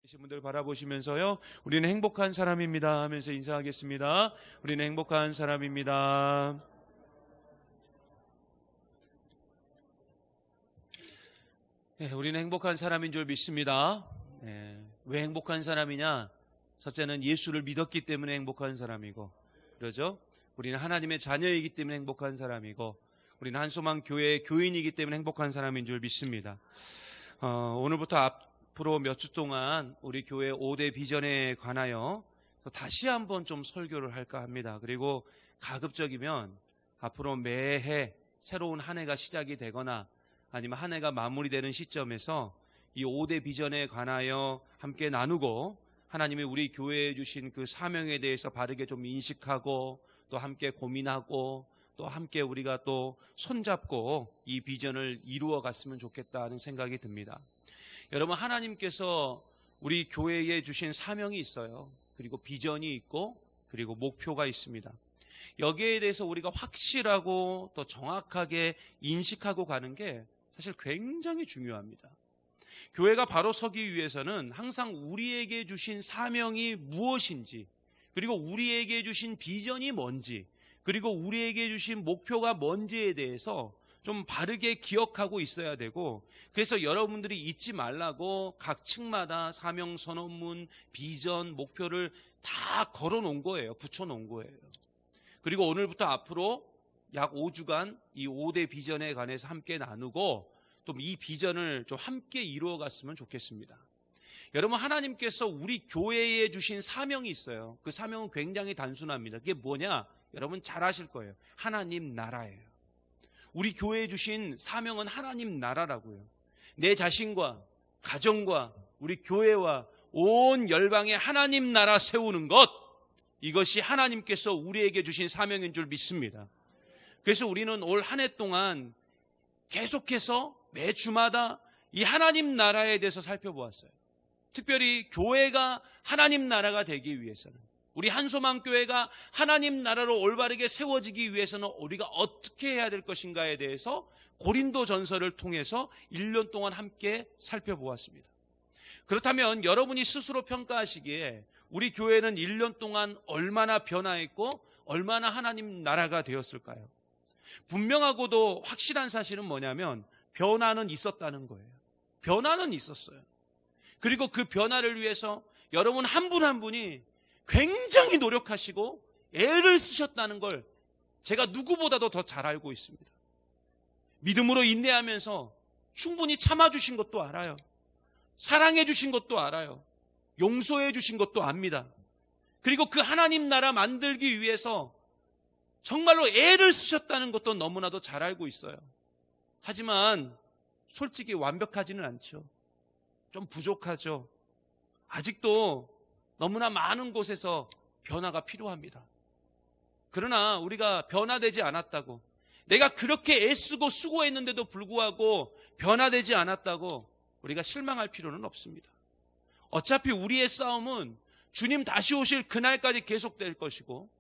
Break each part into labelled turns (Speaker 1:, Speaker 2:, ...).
Speaker 1: 계신 분들 바라보시면서요, 우리는 행복한 사람입니다 하면서 인사하겠습니다. 우리는 행복한 사람입니다. 우리는 행복한 사람인 줄 믿습니다. 왜 행복한 사람이냐? 첫째는 예수를 믿었기 때문에 행복한 사람이고, 그러죠? 우리는 하나님의 자녀이기 때문에 행복한 사람이고, 우리는 한소망 교회의 교인이기 때문에 행복한 사람인 줄 믿습니다. 오늘부터 앞으로 몇 주 동안 우리 교회 5대 비전에 관하여 다시 한번 좀 설교를 할까 합니다. 그리고 가급적이면 앞으로 매해 새로운 한 해가 시작이 되거나 아니면 한 해가 마무리되는 시점에서 이 5대 비전에 관하여 함께 나누고, 하나님이 우리 교회에 주신 그 사명에 대해서 바르게 좀 인식하고, 또 함께 고민하고, 또 함께 우리가 또 손잡고 이 비전을 이루어 갔으면 좋겠다는 생각이 듭니다. 여러분, 하나님께서 우리 교회에 주신 사명이 있어요. 그리고 비전이 있고, 그리고 목표가 있습니다. 여기에 대해서 우리가 확실하고 또 정확하게 인식하고 가는 게 사실 굉장히 중요합니다. 교회가 바로 서기 위해서는 항상 우리에게 주신 사명이 무엇인지, 그리고 우리에게 주신 비전이 뭔지, 그리고 우리에게 주신 목표가 뭔지에 대해서 좀 바르게 기억하고 있어야 되고, 그래서 여러분들이 잊지 말라고 각 층마다 사명 선언문, 비전, 목표를 다 걸어 놓은 거예요. 붙여 놓은 거예요. 그리고 오늘부터 앞으로 약 5주간 이 5대 비전에 관해서 함께 나누고, 또 이 비전을 좀 함께 이루어 갔으면 좋겠습니다. 여러분, 하나님께서 우리 교회에 주신 사명이 있어요. 그 사명은 굉장히 단순합니다. 그게 뭐냐? 여러분 잘 아실 거예요. 하나님 나라예요. 우리 교회에 주신 사명은 하나님 나라라고요. 내 자신과 가정과 우리 교회와 온 열방에 하나님 나라 세우는 것, 이것이 하나님께서 우리에게 주신 사명인 줄 믿습니다. 그래서 우리는 올 한 해 동안 계속해서 매주마다 이 하나님 나라에 대해서 살펴보았어요. 특별히 교회가 하나님 나라가 되기 위해서는, 우리 한소망교회가 하나님 나라로 올바르게 세워지기 위해서는 우리가 어떻게 해야 될 것인가에 대해서 고린도전서를 통해서 1년 동안 함께 살펴보았습니다. 그렇다면 여러분이 스스로 평가하시기에 우리 교회는 1년 동안 얼마나 변화했고 얼마나 하나님 나라가 되었을까요? 분명하고도 확실한 사실은 뭐냐면 변화는 있었다는 거예요. 변화는 있었어요. 그리고 그 변화를 위해서 여러분 한 분 한 분이 굉장히 노력하시고 애를 쓰셨다는 걸 제가 누구보다도 더 잘 알고 있습니다. 믿음으로 인내하면서 충분히 참아주신 것도 알아요. 사랑해 주신 것도 알아요. 용서해 주신 것도 압니다. 그리고 그 하나님 나라 만들기 위해서 정말로 애를 쓰셨다는 것도 너무나도 잘 알고 있어요. 하지만 솔직히 완벽하지는 않죠. 좀 부족하죠. 아직도 너무나 많은 곳에서 변화가 필요합니다. 그러나 우리가 변화되지 않았다고, 내가 그렇게 애쓰고 수고했는데도 불구하고 변화되지 않았다고 우리가 실망할 필요는 없습니다. 어차피 우리의 싸움은 주님 다시 오실 그날까지 계속될 것이고,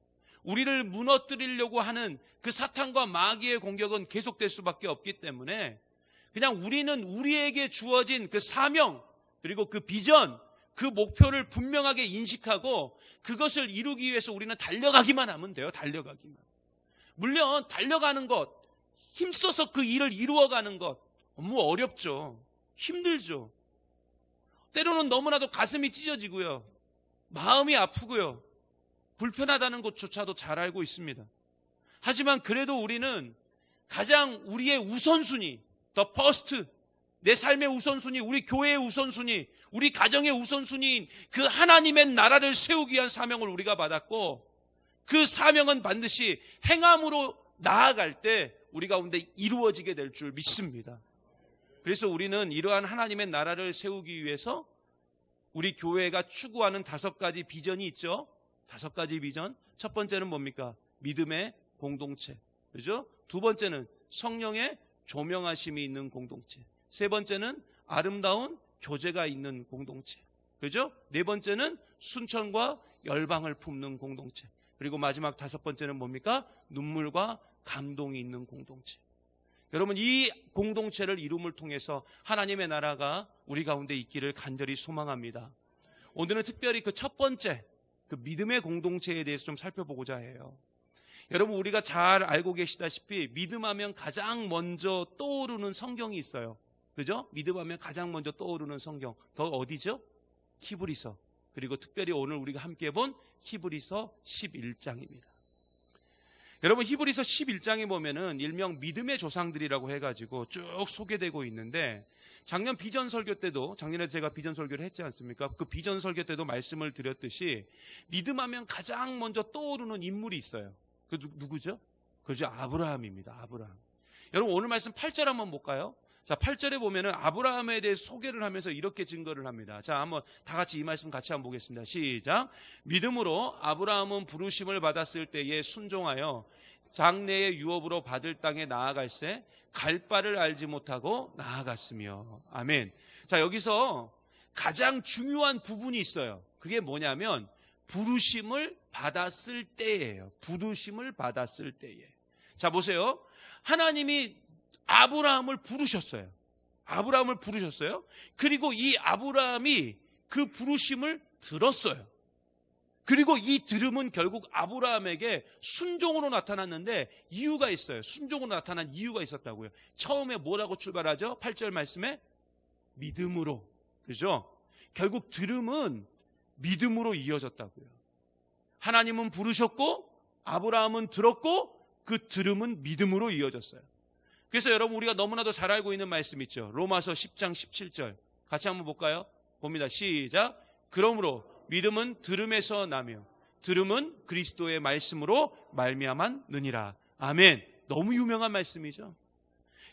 Speaker 1: 우리를 무너뜨리려고 하는 그 사탄과 마귀의 공격은 계속될 수밖에 없기 때문에 그냥 우리는 우리에게 주어진 그 사명, 그리고 그 비전, 그 목표를 분명하게 인식하고 그것을 이루기 위해서 우리는 달려가기만 하면 돼요. 달려가기만. 물론 달려가는 것, 힘써서 그 일을 이루어가는 것 너무 어렵죠. 힘들죠. 때로는 너무나도 가슴이 찢어지고요, 마음이 아프고요, 불편하다는 것조차도 잘 알고 있습니다. 하지만 그래도 우리는 가장 우리의 우선순위, 더 퍼스트, 내 삶의 우선순위, 우리 교회의 우선순위, 우리 가정의 우선순위인 그 하나님의 나라를 세우기 위한 사명을 우리가 받았고, 그 사명은 반드시 행함으로 나아갈 때 우리 가운데 이루어지게 될 줄 믿습니다. 그래서 우리는 이러한 하나님의 나라를 세우기 위해서 우리 교회가 추구하는 5가지 비전이 있죠. 5가지 비전. 첫 번째는 뭡니까? 믿음의 공동체. 그죠? 두 번째는 성령의 조명하심이 있는 공동체. 세 번째는 아름다운 교제가 있는 공동체. 그죠? 네 번째는 순천과 열방을 품는 공동체. 그리고 마지막 5번째는 뭡니까? 눈물과 감동이 있는 공동체. 여러분, 이 공동체를 이룸을 통해서 하나님의 나라가 우리 가운데 있기를 간절히 소망합니다. 오늘은 특별히 그 첫 번째 그 믿음의 공동체에 대해서 좀 살펴보고자 해요. 여러분, 우리가 잘 알고 계시다시피 믿음하면 가장 먼저 떠오르는 성경이 있어요. 그죠? 믿음하면 가장 먼저 떠오르는 성경. 더 어디죠? 히브리서. 그리고 특별히 오늘 우리가 함께 본 히브리서 11장입니다. 여러분, 히브리서 11장에 보면은 일명 믿음의 조상들이라고 해가지고 쭉 소개되고 있는데, 작년 비전 설교 때도, 작년에 제가 비전 설교를 했지 않습니까? 그 비전 설교 때도 말씀을 드렸듯이 믿음하면 가장 먼저 떠오르는 인물이 있어요. 그 누구죠? 그죠? 아브라함입니다. 아브라함. 여러분, 오늘 말씀 8절 한번 볼까요? 자, 8절에 보면은 아브라함에 대해 소개를 하면서 이렇게 증거를 합니다. 자, 한번 다 같이 이 말씀 같이 한번 보겠습니다. 시작. 믿음으로 아브라함은 부르심을 받았을 때에 순종하여 장래의 유업으로 받을 땅에 나아갈새 갈 바를 알지 못하고 나아갔으며. 아멘. 자, 여기서 가장 중요한 부분이 있어요. 그게 뭐냐면 부르심을 받았을 때예요. 부르심을 받았을 때에. 자, 보세요. 하나님이 아브라함을 부르셨어요. 아브라함을 부르셨어요. 그리고 이 아브라함이 그 부르심을 들었어요. 그리고 이 들음은 결국 아브라함에게 순종으로 나타났는데 이유가 있어요. 순종으로 나타난 이유가 있었다고요. 처음에 뭐라고 출발하죠? 8절 말씀에 믿음으로. 그죠? 결국 들음은 믿음으로 이어졌다고요. 하나님은 부르셨고 아브라함은 들었고 그 들음은 믿음으로 이어졌어요. 그래서 여러분, 우리가 너무나도 잘 알고 있는 말씀 있죠. 로마서 10장 17절 같이 한번 볼까요? 봅니다. 시작. 그러므로 믿음은 들음에서 나며 들음은 그리스도의 말씀으로 말미암았느니라. 아멘. 너무 유명한 말씀이죠.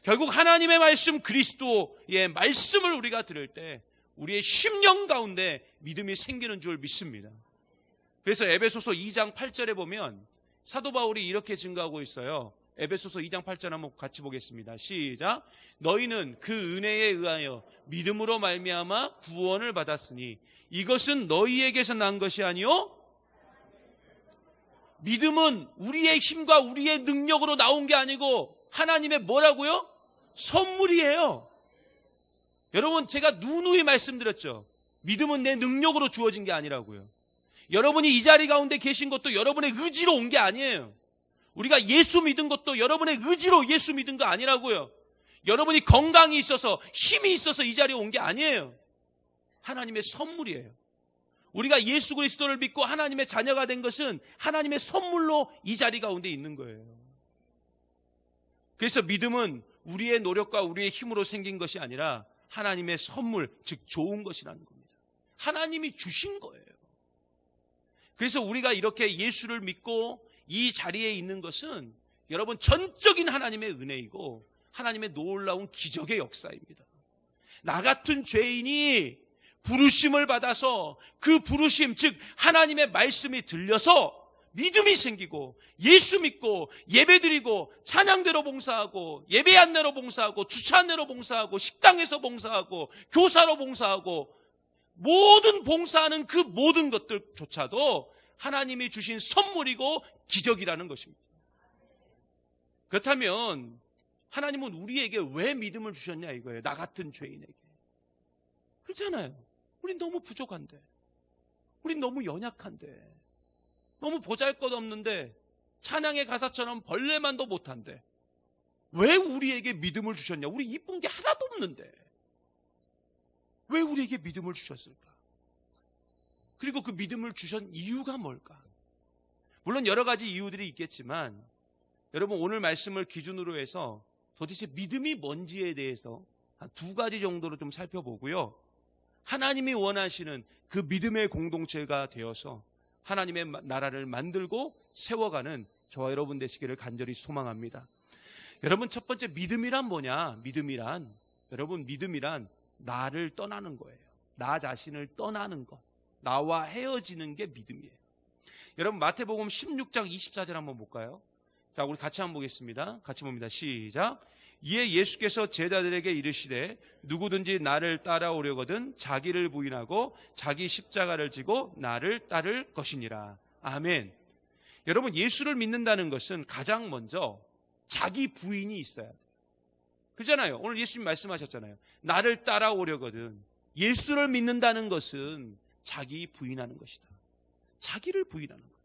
Speaker 1: 결국 하나님의 말씀, 그리스도의 말씀을 우리가 들을 때 우리의 심령 가운데 믿음이 생기는 줄 믿습니다. 그래서 에베소서 2장 8절에 보면 사도 바울이 이렇게 증거하고 있어요. 에베소서 2장 8절 한번 같이 보겠습니다. 시작. 너희는 그 은혜에 의하여 믿음으로 말미암아 구원을 받았으니 이것은 너희에게서 난 것이 아니요. 믿음은 우리의 힘과 우리의 능력으로 나온 게 아니고 하나님의 뭐라고요? 선물이에요. 여러분, 제가 누누이 말씀드렸죠. 믿음은 내 능력으로 주어진 게 아니라고요. 여러분이 이 자리 가운데 계신 것도 여러분의 의지로 온 게 아니에요. 우리가 예수 믿은 것도 여러분의 의지로 예수 믿은 거 아니라고요. 여러분이 건강이 있어서 힘이 있어서 이 자리에 온 게 아니에요. 하나님의 선물이에요. 우리가 예수 그리스도를 믿고 하나님의 자녀가 된 것은 하나님의 선물로 이 자리 가운데 있는 거예요. 그래서 믿음은 우리의 노력과 우리의 힘으로 생긴 것이 아니라 하나님의 선물, 즉 좋은 것이라는 겁니다. 하나님이 주신 거예요. 그래서 우리가 이렇게 예수를 믿고 이 자리에 있는 것은 여러분 전적인 하나님의 은혜이고 하나님의 놀라운 기적의 역사입니다. 나 같은 죄인이 부르심을 받아서 그 부르심, 즉 하나님의 말씀이 들려서 믿음이 생기고 예수 믿고 예배드리고 찬양대로 봉사하고 예배 안내로 봉사하고 주차 안내로 봉사하고 식당에서 봉사하고 교사로 봉사하고 모든 봉사하는 그 모든 것들조차도 하나님이 주신 선물이고 기적이라는 것입니다. 그렇다면 하나님은 우리에게 왜 믿음을 주셨냐 이거예요. 나 같은 죄인에게. 그렇잖아요. 우린 너무 부족한데, 우린 너무 연약한데, 너무 보잘것없는데 찬양의 가사처럼 벌레만도 못한데 왜 우리에게 믿음을 주셨냐? 우리 이쁜 게 하나도 없는데 왜 우리에게 믿음을 주셨을까? 그리고 그 믿음을 주신 이유가 뭘까? 물론 여러 가지 이유들이 있겠지만 여러분, 오늘 말씀을 기준으로 해서 도대체 믿음이 뭔지에 대해서 한 두 가지 정도로 좀 살펴보고요. 하나님이 원하시는 그 믿음의 공동체가 되어서 하나님의 나라를 만들고 세워가는 저와 여러분 되시기를 간절히 소망합니다. 여러분, 첫 번째 믿음이란 뭐냐? 여러분, 믿음이란 나를 떠나는 거예요. 나 자신을 떠나는 것. 나와 헤어지는 게 믿음이에요. 여러분, 마태복음 16장 24절 한번 볼까요? 자, 우리 같이 한번 보겠습니다. 같이 봅니다. 시작. 이에 예수께서 제자들에게 이르시되 누구든지 나를 따라오려거든 자기를 부인하고 자기 십자가를 지고 나를 따를 것이니라. 아멘. 여러분, 예수를 믿는다는 것은 가장 먼저 자기 부인이 있어야 돼요. 그렇잖아요. 오늘 예수님 말씀하셨잖아요. 나를 따라오려거든. 예수를 믿는다는 것은 자기 부인하는 것이다. 자기를 부인하는 거예요.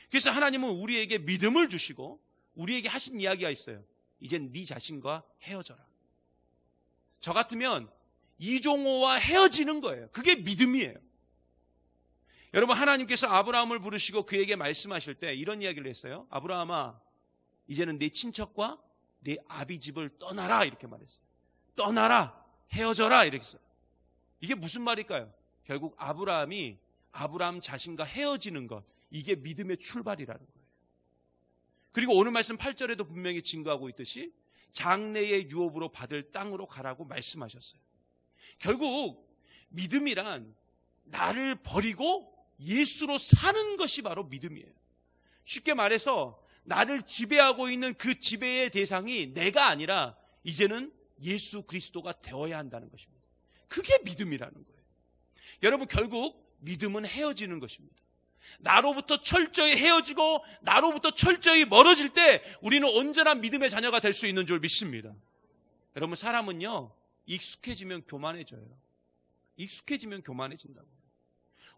Speaker 1: 그래서 하나님은 우리에게 믿음을 주시고 우리에게 하신 이야기가 있어요. 이젠 네 자신과 헤어져라. 저 같으면 이종호와 헤어지는 거예요. 그게 믿음이에요. 여러분, 하나님께서 아브라함을 부르시고 그에게 말씀하실 때 이런 이야기를 했어요. 아브라함아, 이제는 내 친척과 내 아비 집을 떠나라, 이렇게 말했어요. 떠나라, 헤어져라, 이렇게 했어요. 이게 무슨 말일까요? 결국 아브라함이 아브라함 자신과 헤어지는 것, 이게 믿음의 출발이라는 거예요. 그리고 오늘 말씀 8절에도 분명히 증거하고 있듯이 장래의 유업으로 받을 땅으로 가라고 말씀하셨어요. 결국 믿음이란 나를 버리고 예수로 사는 것이 바로 믿음이에요. 쉽게 말해서 나를 지배하고 있는 그 지배의 대상이 내가 아니라 이제는 예수 그리스도가 되어야 한다는 것입니다. 그게 믿음이라는 거예요. 여러분, 결국 믿음은 헤어지는 것입니다. 나로부터 철저히 헤어지고 나로부터 철저히 멀어질 때 우리는 온전한 믿음의 자녀가 될 수 있는 줄 믿습니다. 여러분, 사람은요, 익숙해지면 교만해져요. 익숙해지면 교만해진다고.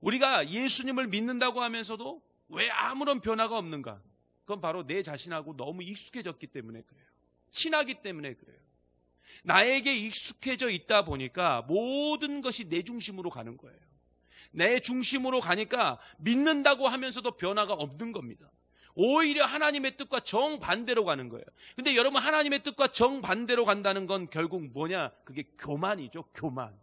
Speaker 1: 우리가 예수님을 믿는다고 하면서도 왜 아무런 변화가 없는가? 그건 바로 내 자신하고 너무 익숙해졌기 때문에 그래요. 친하기 때문에 그래요. 나에게 익숙해져 있다 보니까 모든 것이 내 중심으로 가는 거예요. 내 중심으로 가니까 믿는다고 하면서도 변화가 없는 겁니다. 오히려 하나님의 뜻과 정반대로 가는 거예요. 근데 여러분, 하나님의 뜻과 정반대로 간다는 건 결국 뭐냐? 그게 교만이죠. 교만.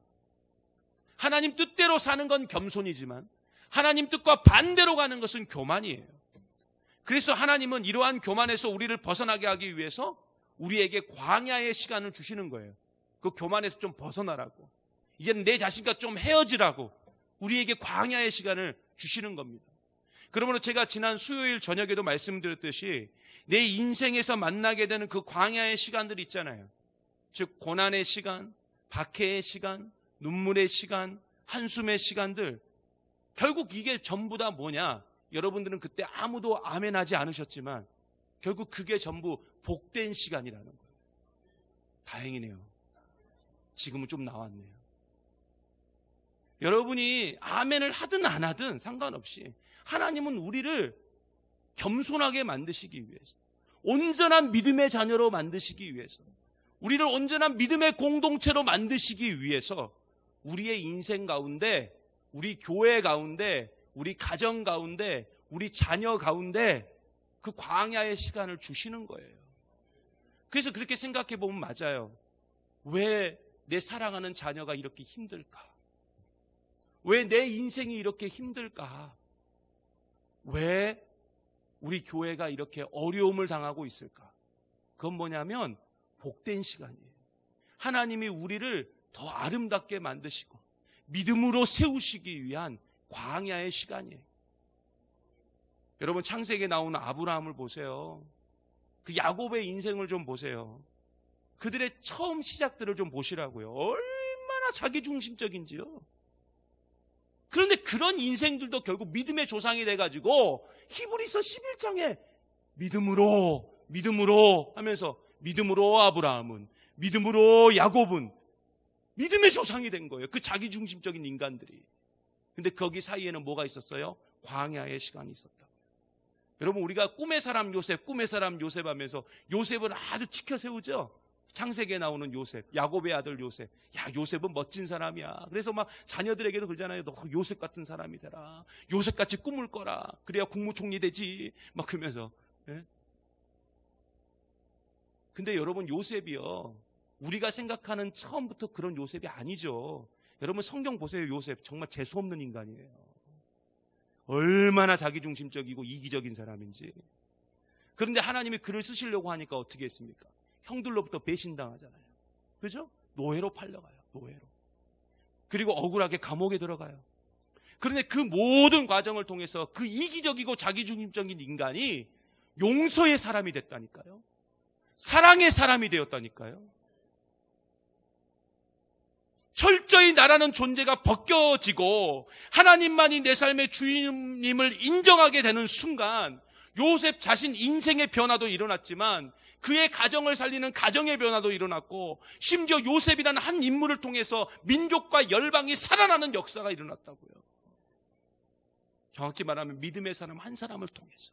Speaker 1: 하나님 뜻대로 사는 건 겸손이지만 하나님 뜻과 반대로 가는 것은 교만이에요. 그래서 하나님은 이러한 교만에서 우리를 벗어나게 하기 위해서 우리에게 광야의 시간을 주시는 거예요. 그 교만에서 좀 벗어나라고, 이제는 내 자신과 좀 헤어지라고 우리에게 광야의 시간을 주시는 겁니다. 그러므로 제가 지난 수요일 저녁에도 말씀드렸듯이 내 인생에서 만나게 되는 그 광야의 시간들이 있잖아요. 즉 고난의 시간, 박해의 시간, 눈물의 시간, 한숨의 시간들, 결국 이게 전부 다 뭐냐? 여러분들은 그때 아무도 아멘하지 않으셨지만 결국 그게 전부 복된 시간이라는 거예요. 다행이네요. 지금은 좀 나왔네요. 여러분이 아멘을 하든 안 하든 상관없이 하나님은 우리를 겸손하게 만드시기 위해서, 온전한 믿음의 자녀로 만드시기 위해서, 우리를 온전한 믿음의 공동체로 만드시기 위해서 우리의 인생 가운데, 우리 교회 가운데, 우리 가정 가운데, 우리 자녀 가운데 그 광야의 시간을 주시는 거예요. 그래서 그렇게 생각해 보면 맞아요. 왜 내 사랑하는 자녀가 이렇게 힘들까? 왜 내 인생이 이렇게 힘들까? 왜 우리 교회가 이렇게 어려움을 당하고 있을까? 그건 뭐냐면 복된 시간이에요. 하나님이 우리를 더 아름답게 만드시고 믿음으로 세우시기 위한 광야의 시간이에요. 여러분, 창세기에 나오는 아브라함을 보세요. 그 야곱의 인생을 좀 보세요. 그들의 처음 시작들을 좀 보시라고요. 얼마나 자기중심적인지요. 그런데 그런 인생들도 결국 믿음의 조상이 돼가지고 히브리서 11장에 믿음으로 하면서 믿음으로 아브라함은, 믿음으로 야곱은 믿음의 조상이 된 거예요. 그 자기중심적인 인간들이. 근데 거기 사이에는 뭐가 있었어요? 광야의 시간이 있었다. 여러분, 우리가 꿈의 사람 요셉 하면서 요셉을 아주 치켜 세우죠. 창세기에 나오는 요셉, 야곱의 아들 요셉. 야, 요셉은 멋진 사람이야. 그래서 막 자녀들에게도 그러잖아요. 너 요셉 같은 사람이 되라. 요셉같이 꿈을 꿔라. 그래야 국무총리 되지. 막 그러면서. 예? 근데 여러분, 요셉이요, 우리가 생각하는 처음부터 그런 요셉이 아니죠. 여러분, 성경 보세요. 요셉 정말 재수없는 인간이에요. 얼마나 자기중심적이고 이기적인 사람인지. 그런데 하나님이 그를 쓰시려고 하니까 어떻게 했습니까? 형들로부터 배신당하잖아요. 그죠? 노예로 팔려가요. 노예로. 그리고 억울하게 감옥에 들어가요. 그런데 그 모든 과정을 통해서 그 이기적이고 자기중심적인 인간이 용서의 사람이 됐다니까요. 사랑의 사람이 되었다니까요. 철저히 나라는 존재가 벗겨지고 하나님만이 내 삶의 주인님을 인정하게 되는 순간 요셉 자신 인생의 변화도 일어났지만 그의 가정을 살리는 가정의 변화도 일어났고, 심지어 요셉이라는 한 인물을 통해서 민족과 열방이 살아나는 역사가 일어났다고요. 정확히 말하면 믿음의 사람 한 사람을 통해서.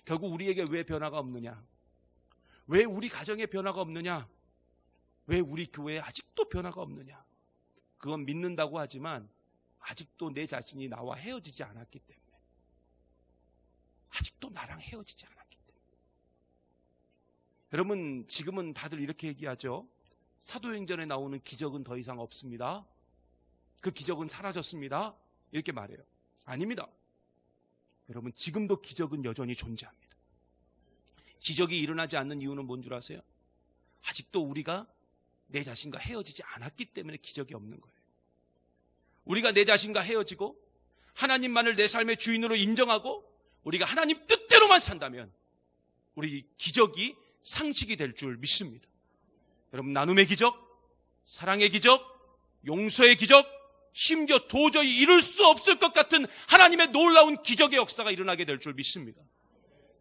Speaker 1: 결국 우리에게 왜 변화가 없느냐? 왜 우리 가정에 변화가 없느냐? 왜 우리 교회에 아직도 변화가 없느냐? 그건 믿는다고 하지만 아직도 내 자신이 나와 헤어지지 않았기 때문에. 아직도 나랑 헤어지지 않았기 때문에. 여러분, 지금은 다들 이렇게 얘기하죠. 사도행전에 나오는 기적은 더 이상 없습니다. 그 기적은 사라졌습니다. 이렇게 말해요. 아닙니다. 여러분, 지금도 기적은 여전히 존재합니다. 기적이 일어나지 않는 이유는 뭔 줄 아세요? 아직도 우리가 내 자신과 헤어지지 않았기 때문에 기적이 없는 거예요. 우리가 내 자신과 헤어지고 하나님만을 내 삶의 주인으로 인정하고 우리가 하나님 뜻대로만 산다면 우리 기적이 상식이 될 줄 믿습니다. 여러분, 나눔의 기적, 사랑의 기적, 용서의 기적, 심지어 도저히 이룰 수 없을 것 같은 하나님의 놀라운 기적의 역사가 일어나게 될 줄 믿습니다.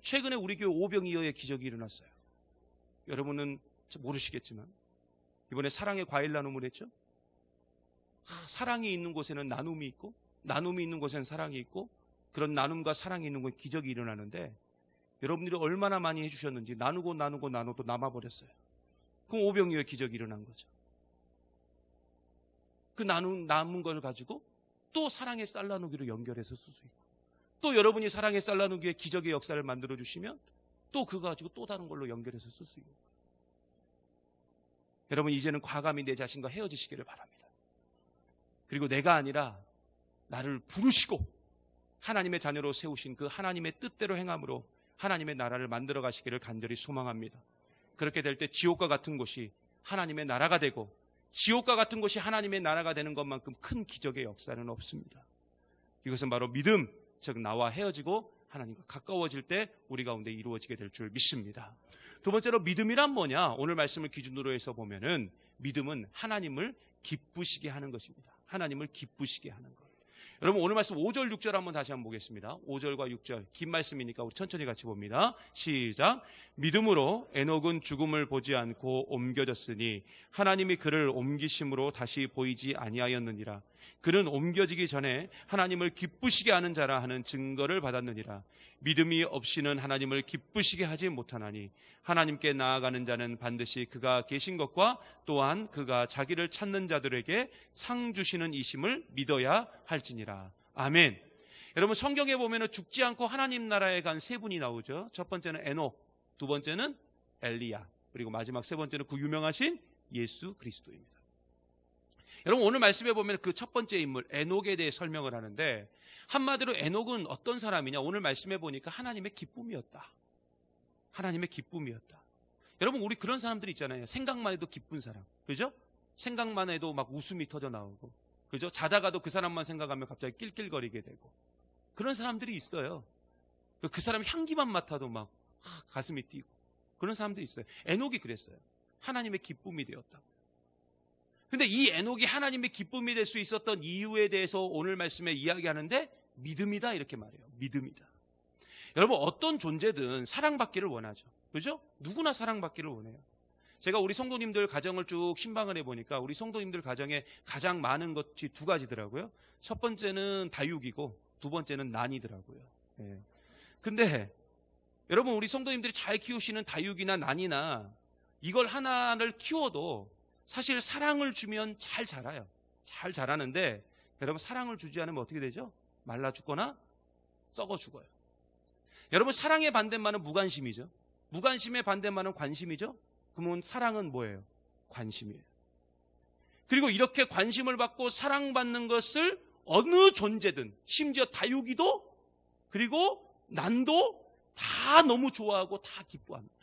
Speaker 1: 최근에 우리 교회 오병이어의 기적이 일어났어요. 여러분은 모르시겠지만 이번에 사랑의 과일 나눔을 했죠. 사랑이 있는 곳에는 나눔이 있고 나눔이 있는 곳에는 사랑이 있고 그런 나눔과 사랑이 있는 곳에 기적이 일어나는데 여러분들이 얼마나 많이 해주셨는지 나누고 나눠도 남아버렸어요. 그럼 오병이어의 기적이 일어난 거죠. 그 남은 걸 가지고 또 사랑의 쌀 나누기로 연결해서 쓸 수 있고 또 여러분이 사랑의 쌀 나누기의 기적의 역사를 만들어 주시면 또 그거 가지고 또 다른 걸로 연결해서 쓸 수 있고. 여러분, 이제는 과감히 내 자신과 헤어지시기를 바랍니다. 그리고 내가 아니라 나를 부르시고 하나님의 자녀로 세우신 그 하나님의 뜻대로 행함으로 하나님의 나라를 만들어 가시기를 간절히 소망합니다. 그렇게 될 때 지옥과 같은 곳이 하나님의 나라가 되고 지옥과 같은 곳이 하나님의 나라가 되는 것만큼 큰 기적의 역사는 없습니다. 이것은 바로 믿음, 즉 나와 헤어지고 하나님과 가까워질 때 우리 가운데 이루어지게 될 줄 믿습니다. 두 번째로 믿음이란 뭐냐? 오늘 말씀을 기준으로 해서 보면은 믿음은 하나님을 기쁘시게 하는 것입니다. 하나님을 기쁘시게 하는 것. 여러분, 오늘 말씀 5절 6절 한번 다시 한번 보겠습니다. 5절과 6절 긴 말씀이니까 우리 천천히 같이 봅니다. 시작. 믿음으로 에녹은 죽음을 보지 않고 옮겨졌으니 하나님이 그를 옮기심으로 다시 보이지 아니하였느니라. 그는 옮겨지기 전에 하나님을 기쁘시게 하는 자라 하는 증거를 받았느니라. 믿음이 없이는 하나님을 기쁘시게 하지 못하나니 하나님께 나아가는 자는 반드시 그가 계신 것과 또한 그가 자기를 찾는 자들에게 상 주시는 이심을 믿어야 할지니라. 아멘. 여러분, 성경에 보면 죽지 않고 하나님 나라에 간 세 분이 나오죠. 첫 번째는 에녹, 두 번째는 엘리야, 그리고 마지막 세 번째는 그 유명하신 예수 그리스도입니다. 여러분, 오늘 말씀에 보면 그 첫 번째 인물 에녹에 대해 설명을 하는데 한마디로 에녹은 어떤 사람이냐? 오늘 말씀에 보니까 하나님의 기쁨이었다. 하나님의 기쁨이었다. 여러분, 우리 그런 사람들이 있잖아요. 생각만 해도 기쁜 사람, 그죠? 생각만 해도 막 웃음이 터져 나오고, 그죠? 자다가도 그 사람만 생각하면 갑자기 낄낄거리게 되고 그런 사람들이 있어요. 그 사람 향기만 맡아도 막 가슴이 뛰고 그런 사람들이 있어요. 에녹이 그랬어요. 하나님의 기쁨이 되었다. 근데 이 에녹이 하나님의 기쁨이 될 수 있었던 이유에 대해서 오늘 말씀에 이야기하는데 믿음이다 이렇게 말해요. 믿음이다. 여러분, 어떤 존재든 사랑받기를 원하죠. 그죠? 누구나 사랑받기를 원해요. 제가 우리 성도님들 가정을 쭉 신방을 해보니까 우리 성도님들 가정에 가장 많은 것이 두 가지더라고요. 첫 번째는 다육이고 두 번째는 난이더라고요. 예. 근데 여러분, 우리 성도님들이 잘 키우시는 다육이나 난이나 이걸 하나를 키워도 사실 사랑을 주면 잘 자라요. 잘 자라는데 여러분, 사랑을 주지 않으면 어떻게 되죠? 말라 죽거나 썩어 죽어요. 여러분, 사랑의 반대말은 무관심이죠. 무관심의 반대말은 관심이죠. 그러면 사랑은 뭐예요? 관심이에요. 그리고 이렇게 관심을 받고 사랑받는 것을 어느 존재든, 심지어 다육이도 그리고 난도 다 너무 좋아하고 다 기뻐합니다.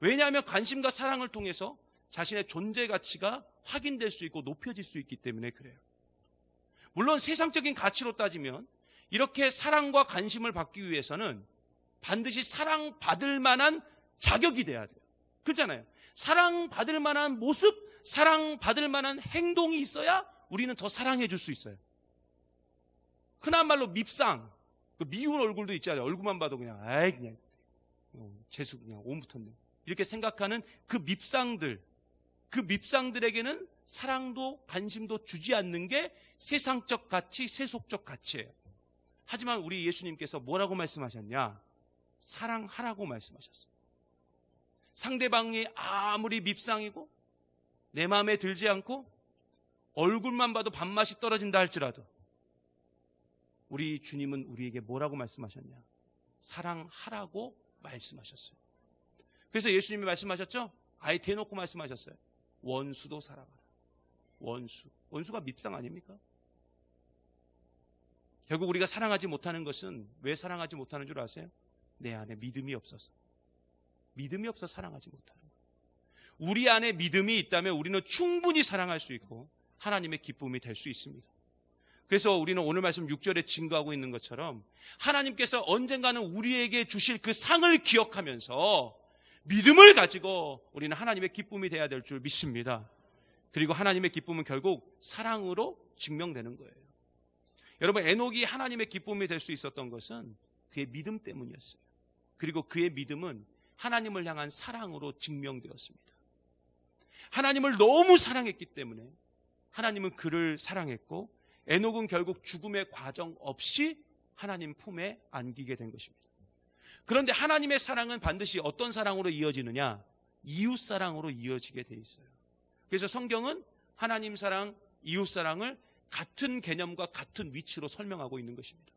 Speaker 1: 왜냐하면 관심과 사랑을 통해서 자신의 존재 가치가 확인될 수 있고 높여질 수 있기 때문에 그래요. 물론 세상적인 가치로 따지면 이렇게 사랑과 관심을 받기 위해서는 반드시 사랑받을 만한 자격이 돼야 돼요. 그렇잖아요. 사랑받을 만한 모습, 사랑받을 만한 행동이 있어야 우리는 더 사랑해 줄 수 있어요. 흔한 말로 밉상, 그 미운 얼굴도 있잖아요. 얼굴만 봐도 그냥 아이 그냥 재수 그냥 온 붙었네 이렇게 생각하는 그 밉상들에게는 사랑도 관심도 주지 않는 게 세상적 가치, 세속적 가치예요. 하지만 우리 예수님께서 뭐라고 말씀하셨냐? 사랑하라고 말씀하셨어요. 상대방이 아무리 밉상이고 내 마음에 들지 않고 얼굴만 봐도 밥맛이 떨어진다 할지라도 우리 주님은 우리에게 뭐라고 말씀하셨냐? 사랑하라고 말씀하셨어요. 그래서 예수님이 말씀하셨죠? 아예 대놓고 말씀하셨어요. 원수도 사랑하라. 원수가 밉상 아닙니까? 결국 우리가 사랑하지 못하는 것은 왜 사랑하지 못하는 줄 아세요? 내 안에 믿음이 없어서. 믿음이 없어 사랑하지 못하는 거예요. 우리 안에 믿음이 있다면 우리는 충분히 사랑할 수 있고 하나님의 기쁨이 될 수 있습니다. 그래서 우리는 오늘 말씀 6절에 증거하고 있는 것처럼 하나님께서 언젠가는 우리에게 주실 그 상을 기억하면서 믿음을 가지고 우리는 하나님의 기쁨이 돼야 될 줄 믿습니다. 그리고 하나님의 기쁨은 결국 사랑으로 증명되는 거예요. 여러분, 에녹이 하나님의 기쁨이 될 수 있었던 것은 그의 믿음 때문이었어요. 그리고 그의 믿음은 하나님을 향한 사랑으로 증명되었습니다. 하나님을 너무 사랑했기 때문에 하나님은 그를 사랑했고 에녹은 결국 죽음의 과정 없이 하나님 품에 안기게 된 것입니다. 그런데 하나님의 사랑은 반드시 어떤 사랑으로 이어지느냐? 이웃 사랑으로 이어지게 돼 있어요. 그래서 성경은 하나님 사랑, 이웃 사랑을 같은 개념과 같은 위치로 설명하고 있는 것입니다.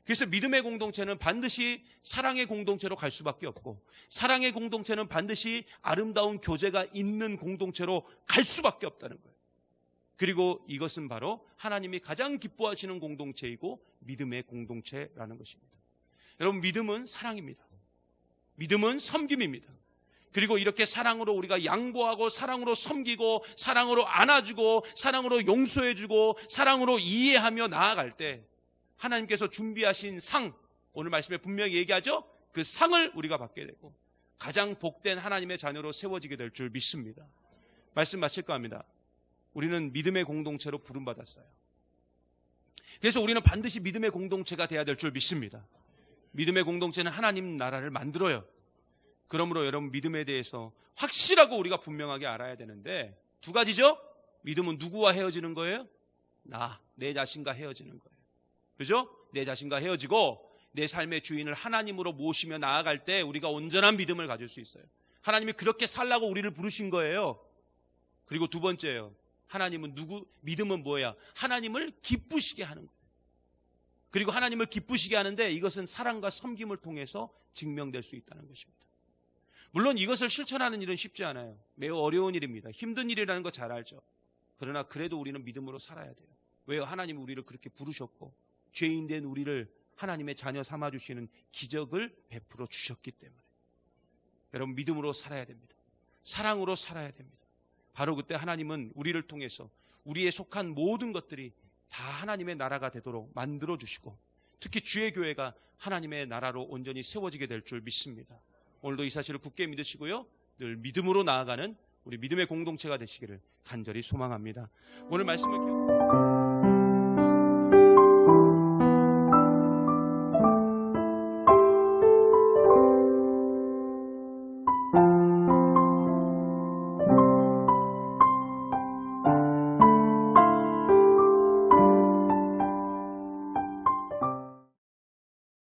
Speaker 1: 그래서 믿음의 공동체는 반드시 사랑의 공동체로 갈 수밖에 없고 사랑의 공동체는 반드시 아름다운 교제가 있는 공동체로 갈 수밖에 없다는 거예요. 그리고 이것은 바로 하나님이 가장 기뻐하시는 공동체이고 믿음의 공동체라는 것입니다. 여러분, 믿음은 사랑입니다. 믿음은 섬김입니다. 그리고 이렇게 사랑으로 우리가 양보하고 사랑으로 섬기고 사랑으로 안아주고 사랑으로 용서해주고 사랑으로 이해하며 나아갈 때 하나님께서 준비하신 상, 오늘 말씀에 분명히 얘기하죠. 그 상을 우리가 받게 되고 가장 복된 하나님의 자녀로 세워지게 될 줄 믿습니다. 말씀 마칠까 합니다. 우리는 믿음의 공동체로 부름받았어요. 그래서 우리는 반드시 믿음의 공동체가 돼야 될 줄 믿습니다. 믿음의 공동체는 하나님 나라를 만들어요. 그러므로 여러분, 믿음에 대해서 확실하고 우리가 분명하게 알아야 되는데 두 가지죠. 믿음은 누구와 헤어지는 거예요? 내 자신과 헤어지는 거예요. 그죠? 내 자신과 헤어지고 내 삶의 주인을 하나님으로 모시며 나아갈 때 우리가 온전한 믿음을 가질 수 있어요. 하나님이 그렇게 살라고 우리를 부르신 거예요. 그리고 두 번째예요. 믿음은 뭐야? 하나님을 기쁘시게 하는 거예요. 그리고 하나님을 기쁘시게 하는데 이것은 사랑과 섬김을 통해서 증명될 수 있다는 것입니다. 물론 이것을 실천하는 일은 쉽지 않아요. 매우 어려운 일입니다. 힘든 일이라는 거 잘 알죠. 그러나 그래도 우리는 믿음으로 살아야 돼요. 왜요? 하나님이 우리를 그렇게 부르셨고 죄인된 우리를 하나님의 자녀 삼아주시는 기적을 베풀어 주셨기 때문에 여러분, 믿음으로 살아야 됩니다. 사랑으로 살아야 됩니다. 바로 그때 하나님은 우리를 통해서 우리에 속한 모든 것들이 다 하나님의 나라가 되도록 만들어 주시고 특히 주의 교회가 하나님의 나라로 온전히 세워지게 될 줄 믿습니다. 오늘도 이 사실을 굳게 믿으시고요. 늘 믿음으로 나아가는 우리 믿음의 공동체가 되시기를 간절히 소망합니다. 오늘 말씀을